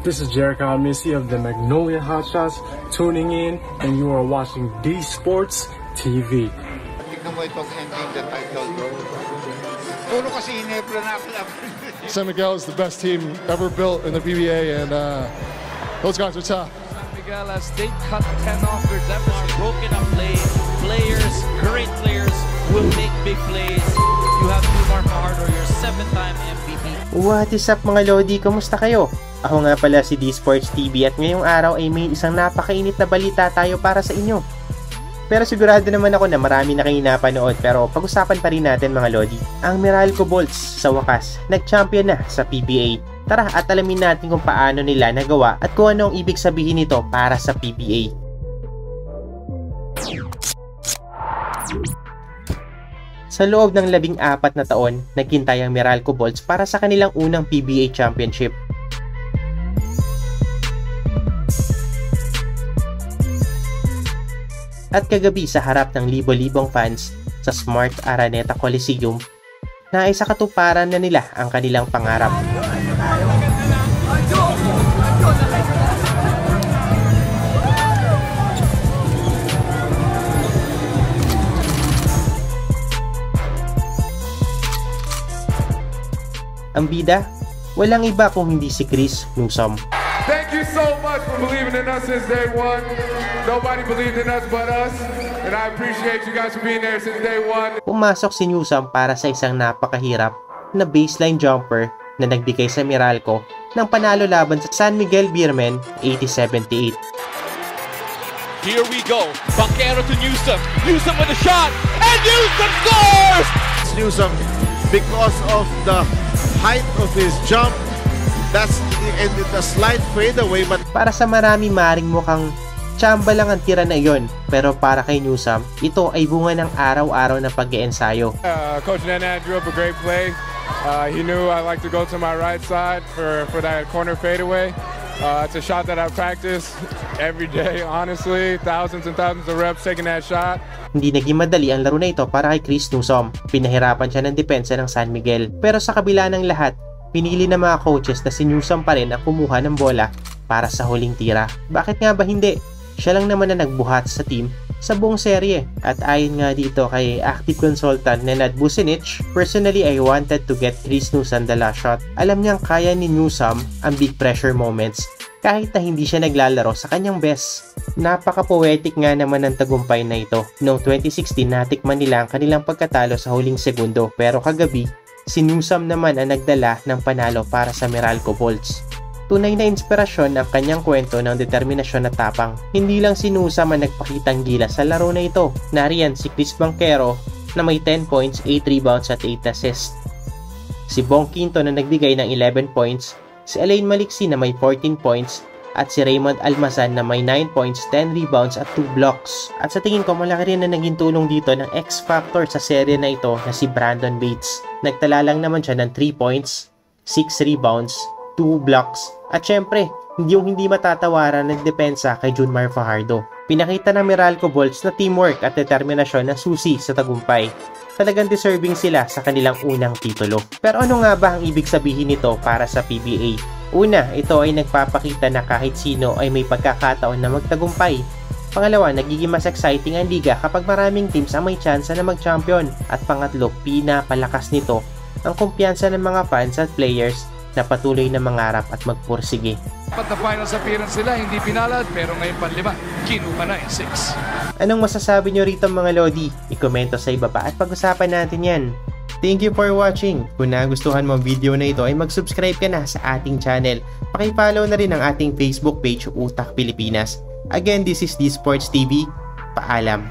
This is Jericho Missy of the Magnolia Hotshots tuning in, and you are watching D Sports TV. Tignan mo itong ending the title goal. Puro kasi Ginebra na club. San Miguel is the best team ever built in the PBA, and those guys are tough. San Miguel, as they cut 10 off their deficit, broken up play, great players will make big plays. You have Newmar Fajardo, your 7-time MVP. What is up mga Lodi? Kumusta kayo? Ako nga pala si D Sports TV at ngayong araw ay may isang napakainit na balita tayo para sa inyo. Pero sigurado naman ako na marami na kayong napanood, pero pag-usapan pa rin natin mga Lodi. Ang Meralco Bolts sa wakas, nag-champion na sa PBA. Tara at alamin natin kung paano nila nagawa at kung ano ang ibig sabihin nito para sa PBA. Sa loob ng 14 na taon, naghintay ang Meralco Bolts para sa kanilang unang PBA Championship. At kagabi sa harap ng libo-libong fans sa Smart Araneta Coliseum, naisa katuparan na nila ang kanilang pangarap. Ang bida, walang iba kung hindi si Chris Newsome. Thank you so much for believing in us since day one. Nobody believed in us but us, and I appreciate you guys for being there since day one. Pumasok si Newsome para sa isang napakahirap na baseline jumper na nagbigay sa Meralco ng panalo laban sa San Miguel Beermen 80-78. Here we go, Banquero to Newsome, Newsome with a shot, and Newsome scores! Newsome, because of the height of his jump, that's and the slight fadeaway, but para sa marami maring mukhang tsamba lang ang tira na iyon, pero para kay Newsome, ito ay bunga ng araw-araw na pag-iensayo. Coach Nana drew up a great play. He knew I like to go to my right side for that corner fadeaway. It's a shot that I practice every day, honestly. Thousands and thousands of reps taking that shot. Hindi naging madali ang laro na ito para kay Chris Newsome. Pinahirapan siya ng depensa ng San Miguel. Pero sa kabila ng lahat, pinili ng mga coaches na si Newsome pa rin ang kumuha ng bola para sa huling tira. Bakit nga ba hindi? Siya lang naman na nagbuhat sa team sa buong serye. At ayon nga dito kay active consultant Nenad Bucinich, personally I wanted to get Chris Newsome the last shot. Alam niyang kaya ni Newsome ang big pressure moments kahit na hindi siya naglalaro sa kanyang best. Napaka-poetic nga naman ng tagumpay na ito. Noong 2016 natikman nila ang kanilang pagkatalo sa huling segundo, pero kagabi si Newsome naman ang nagdala ng panalo para sa Meralco Bolts. Tunay na inspirasyon ang kanyang kwento ng determinasyon at tapang. Hindi lang si Newsome ang nagpakitang gilas sa laro na ito. Nariyan si Chris Banquero na may 10 points, 8 rebounds at 8 assists. Si Bong Quinto na nagbigay ng 11 points, si Alain Maliksi na may 14 points, at si Raymond Almazan na may 9 points, 10 rebounds at 2 blocks. At sa tingin ko malaki rin na naging tulong dito ng X-Factor sa serye na ito na si Brandon Bates. Nagtala lang naman siya ng 3 points, 6 rebounds, 2 blocks, at syempre, hindi matatawaran ng depensa kay Junmar Fajardo. Pinakita ng Meralco Bolts na teamwork at determinasyon na susi sa tagumpay. Talagang deserving sila sa kanilang unang titulo. Pero ano nga ba ang ibig sabihin nito para sa PBA? Una, ito ay nagpapakita na kahit sino ay may pagkakataon na magtagumpay. Pangalawa, nagiging mas exciting ang liga kapag maraming teams ang may tsansa na mag-champion. At pangatlo, pinapalakas nito ang kumpiyansa ng mga fans at players na patuloy na mangarap at magpursige. Apat na finals appearance sila, hindi pinalad, pero ngayon panlima, kinuha na yung 6. Anong masasabi nyo rito mga Lodi? I-komento sa ibaba at pag-usapan natin yan. Thank you for watching. Kung nagustuhan mo ang video na ito ay mag-subscribe ka na sa ating channel. Paki-follow na rin ang ating Facebook page, Utak Pilipinas. Again, this is D Sports TV. Paalam.